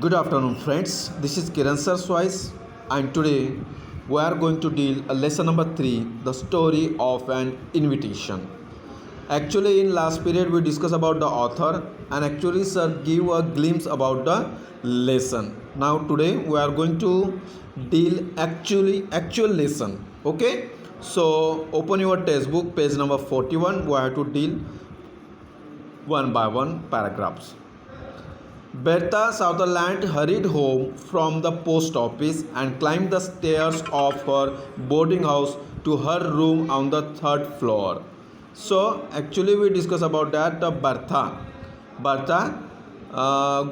Good afternoon, friends. This is Kiran Sir's voice, and today we are going to deal a lesson number 3, the story of an invitation. Actually, in last period we discussed about the author, and actually sir give a glimpse about the lesson. Now today we are going to deal actual lesson. Okay, so open your textbook, page number 41. We have to deal one by one paragraphs. Bertha Sutherland hurried home from the post office and climbed the stairs of her boarding house to her room on the third floor. So actually we discuss about that Bertha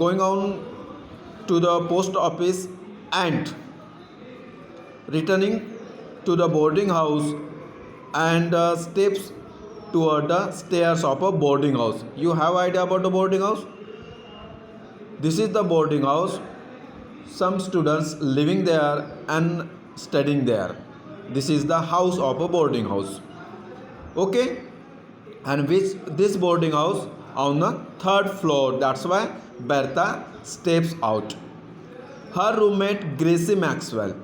going on to the post office and returning to the boarding house and steps toward the stairs of a boarding house. You have idea about the boarding house? This is the boarding house. Some students living there and studying there. This is the house of a boarding house. Okay, and which this boarding house on the third floor. That's why Bertha steps out. Her roommate Gracie Maxwell.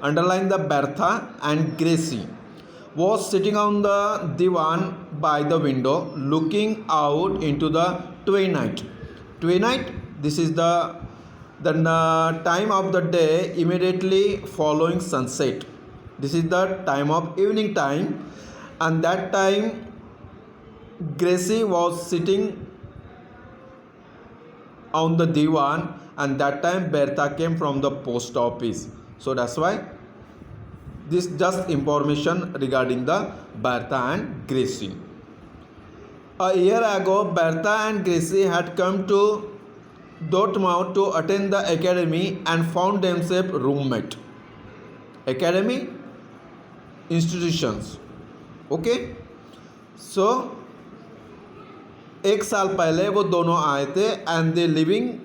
Underline the Bertha and Gracie was sitting on the divan by the window looking out into the twilight. This is the time of the day immediately following sunset. This is the time of evening time, and that time Gracie was sitting on the divan, and that time Bertha came from the post office. So that's why this just information regarding the Bertha and Gracie. A year ago, Bertha and Gracie had come to Dartmouth to attend the academy and found themselves roommate. Academy institutions. Okay, so एक साल पहले वो दोनों आए थे and they living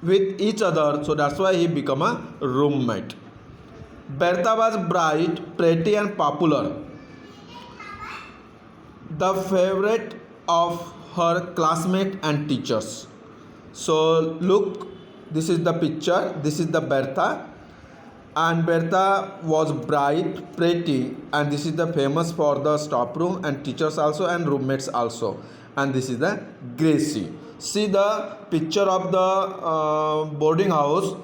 with each other. So that's why he become a roommate. Bertha was bright, pretty and popular, the favorite of her classmates and teachers. So look, this is the picture, this is the Bertha, and Bertha was bright, pretty, and this is the famous for the staff room and teachers also and roommates also. And this is the Gracie. See the picture of the boarding house.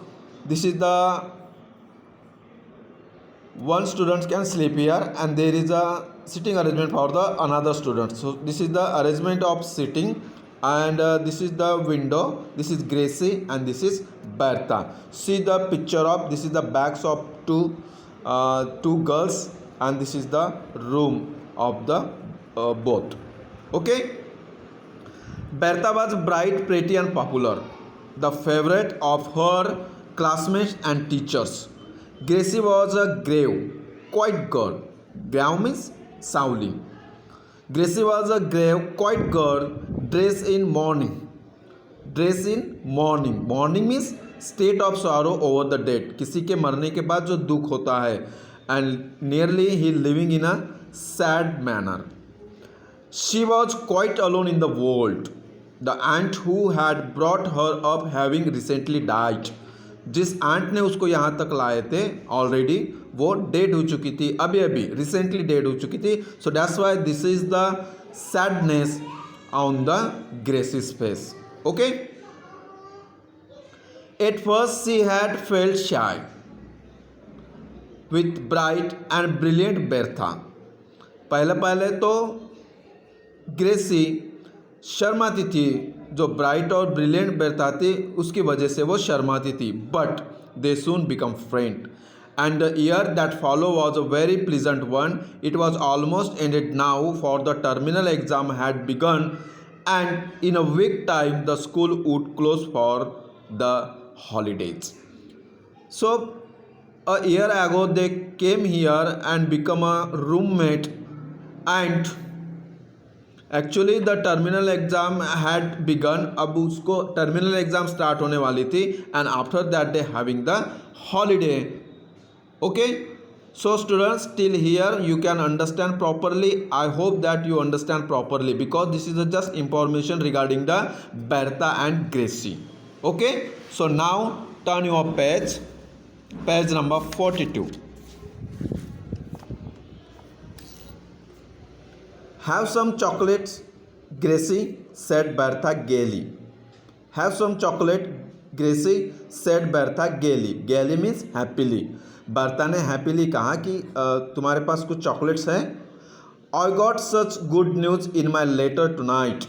This is the one student can sleep here, and there is a sitting arrangement for the another student. So this is the arrangement of sitting, and this is the window, this is Gracie, and this is Bertha. See the picture of this is the backs of two girls, and this is the room of the both. Okay, Bertha was bright, pretty and popular, the favorite of her classmates and teachers. Gracie was a grave, quiet girl. Grave means Sauli. Gracie was a grave, quiet girl dressed in mourning. Mourning means state of sorrow over the dead. किसी के मरने के बाद जो दुख होता है. And nearly he living in a sad manner. She was quite alone in the world. The aunt who had brought her up having recently died. जिस आंट ने उसको यहाँ तक लाए थे ऑलरेडी वो डेड हो चुकी थी, अभी रिसेंटली डेड हो चुकी थी. So that's why this is the sadness on the Gracie's face. Okay, at first she had felt shy with bright and brilliant Bertha. पहले तो ग्रेसी शर्माती थी, जो ब्राइट और ब्रिलियंट बेर्था थी उसकी वजह से वो शर्माती थी. But they soon become friend, and the year that follow was a very pleasant one. It was almost ended now, for the terminal exam had begun, and in a week time the school would close for the holidays. So a year ago they came here and become a roommate, and actually the terminal exam had begun. अब उसको terminal exam start होने वाली थी, and after that they having the holiday. Okay, So students, till here you can understand properly. I hope that you understand properly, because this is just information regarding the Bertha and Gracie. Okay, so now turn your page number 42. Have some chocolates, Gracie, said Bertha gaily. Have some chocolate, Gracie, said Bertha gaily. Gaily means happily. Bertha ने happily कहा कि तुम्हारे पास कुछ chocolates हैं. I got such good news in my letter tonight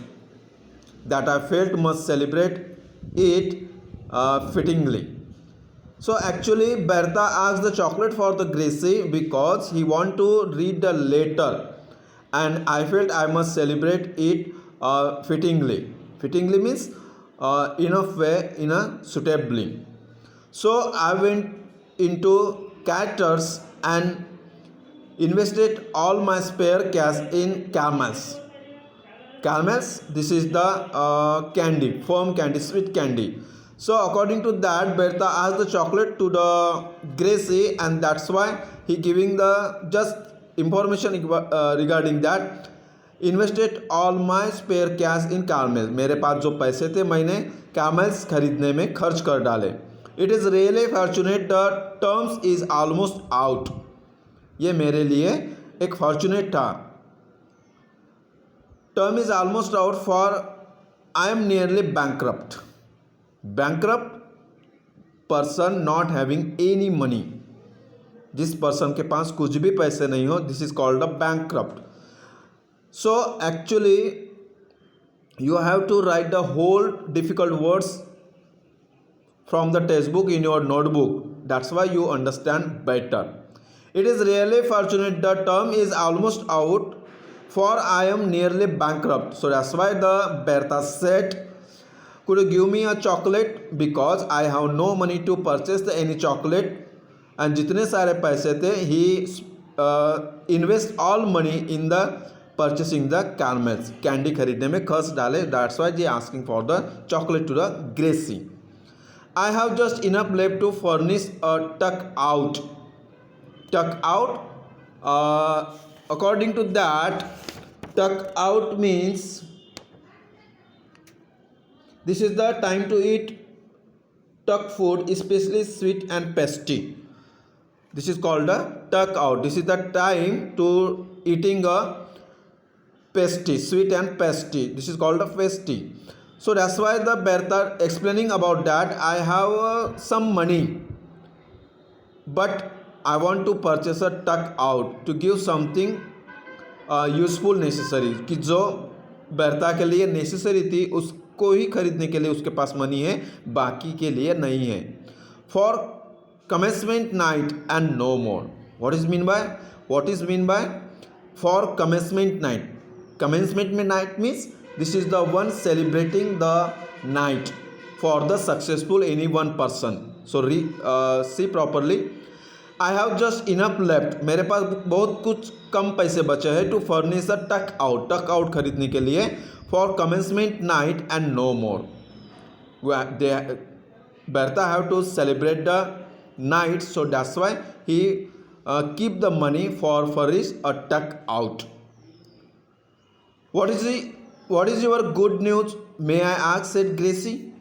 that I felt must celebrate it fittingly. So actually Bertha asked the chocolate for the Gracie because he want to read the letter, and I felt I must celebrate it fittingly. Fittingly means in a way, in a suitably. So I went into Catter's and invested all my spare cash in caramels. Caramels, this is the candy, firm candy, sweet candy. So according to that, Bertha asked the chocolate to the Gracie, and that's why he giving the just information regarding that. Invested all my spare cash in caramels. मेरे पास जो पैसे थे मैंने caramels खरीदने में खर्च कर डाले. It is really fortunate the terms is almost out. ये मेरे लिए एक fortunate था. Term is almost out for I am nearly bankrupt. Bankrupt person not having any money. जिस person के पास कुछ भी पैसे नहीं हो, this is called a bankrupt. So actually you have to write the whole difficult words from the textbook in your notebook. That's why you understand better. It is really fortunate the term is almost out, for I am nearly bankrupt. So that's why the Bertha said, could you give me a chocolate because I have no money to purchase any chocolate. And जितने सारे पैसे थे, he invest all money in the purchasing the caramels. Candy खरीदने में खर्च डाले. That's why he asking for the chocolate to the Gracie. I have just enough left to furnish a tuck out. Tuck out, according to that, tuck out means this is the time to eat tuck food, especially sweet and pasty. This is called a tuck out. This is the time to eating a pasty, sweet and pasty. This is called a pasty. So that's why the Bertha explaining about that. I have some money, but I want to purchase a tuck out to give something useful necessary. कि जो Bertha के लिए necessary थी उसको ही खरीदने के लिए उसके पास मनी है, बाकी के लिए नहीं है. For commencement night and no more. What is mean by for commencement night? Commencement night means this is the one celebrating the night for the successful any one person. So see properly. I have just enough left. मेरे पास बहुत कुछ कम पैसे बचे हैं to furnish a tuck out. Tuck out खरीदने के लिए for commencement night and no more. Bertha have to celebrate the night, so that's why he keep the money for furnish a tuck out. What is your good news? May I ask, said Gracie.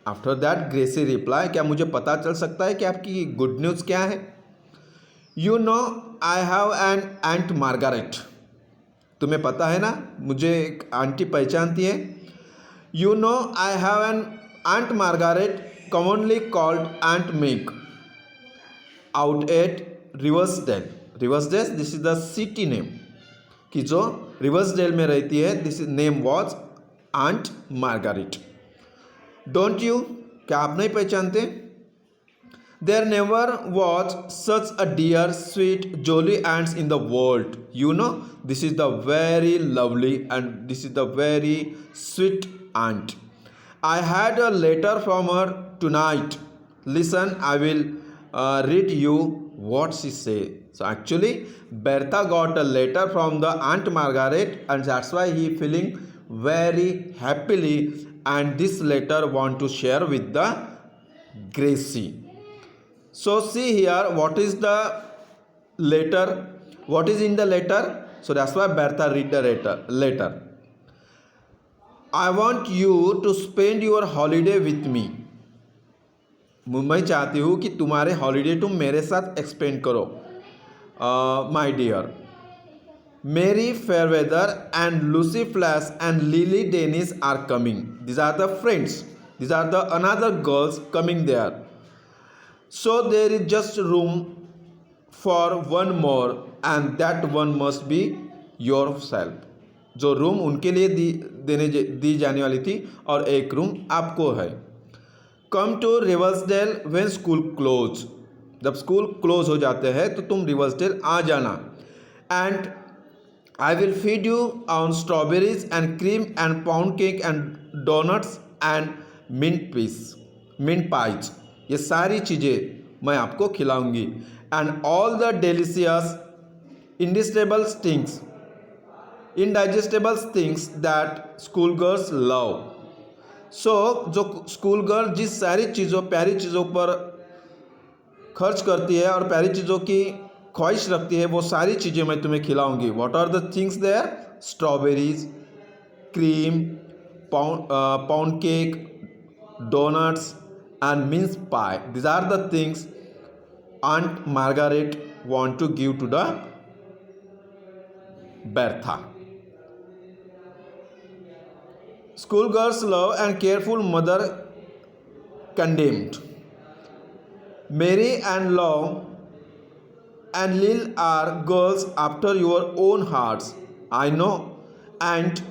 After that Gracie reply, क्या मुझे पता चल सकता है कि आपकी good news क्या है? You know I have an aunt Margaret. तुम्हें पता है ना, मुझे एक आंटी पहचानती है. You know I have an aunt Margaret, commonly called Aunt Meg, out at Riversdale. Riversdale, this is the city name. कि जो रिवर्सडेल में रहती है. This name was aunt Margaret. Don't you, क्या आप नहीं पहचानते? There never was such a dear sweet jolly aunts in the world. You know this is the very lovely and this is the very sweet aunt. I had a letter from her tonight. Listen, I will read you what she said. So actually Bertha got a letter from the Aunt Margaret, and that's why he feeling very happily, and this letter want to share with the Gracie. So see here, what is the letter. What is in the letter? So that's why Bertha read the letter. I want you to spend your holiday with me. मैं चाहती हूँ कि तुम्हारे holiday तुम मेरे साथ expend करो. My dear, Mary Fairweather and Lucy Flash and Lily Dennis are coming. These are the friends. These are the another girls coming there. So there is just room for one more and that one must be yourself. जो room उनके लिए दी जाने वाली थी और एक room आपको है. Come to Riversdale when school close. जब स्कूल क्लोज हो जाते हैं तो तुम रिवर्सडेल आ जाना. And I will feed you on strawberries and cream and pound cake and doughnuts and mint pies. ये सारी चीज़ें मैं आपको खिलाऊंगी. And all the delicious indigestible things that school girls love. So जो स्कूल गर्ल जिस सारी चीज़ों प्यारी चीज़ों पर खर्च करती है और प्यारी चीज़ों की ख्वाहिश रखती है वो सारी चीज़ें मैं तुम्हें खिलाऊंगी. What are the things there? Strawberries, cream, pound cake, doughnuts and mince pie. These are the things Aunt Margaret want to give to the Bertha. Schoolgirls love and careful mother condemned. Mary and Love and Lil are girls after your own hearts, I know, and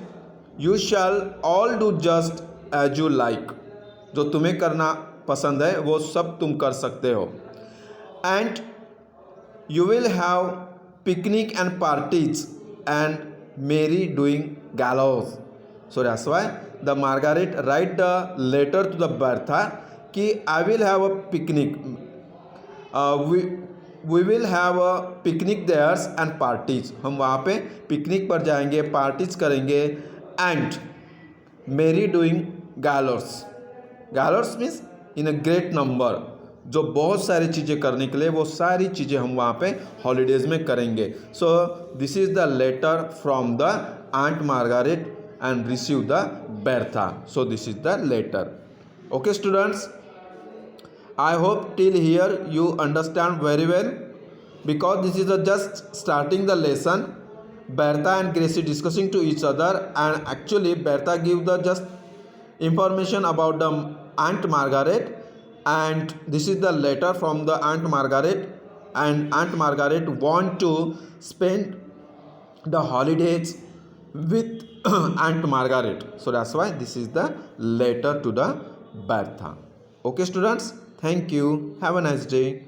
you shall all do just as you like. जो तुम्हें करना पसंद है वो सब तुम कर सकते हो. And you will have picnic and parties and Mary doing gallows. So that's why the Margaret write the letter to the Bertha कि I will have a picnic. We will have a picnic there and parties. हम वहाँ पे picnic पर जाएंगे, parties करेंगे. And Mary doing gallows. Gallows means in a great number. जो बहुत सारी चीज़ें करने के लिए वो सारी चीज़ें हम वहाँ पे हॉलीडेज़ में करेंगे. So this is the letter from the aunt Margaret and receive the Bertha. So this is the letter. Okay students, I hope till here you understand very well, because this is just starting the lesson. Bertha and Gracie discussing to each other, and actually Bertha give the just information about the Aunt Margaret, and this is the letter from the Aunt Margaret, and Aunt Margaret want to spend the holidays with Aunt Margaret. So that's why this is the letter to the Bertha. Okay students, thank you, have a nice day.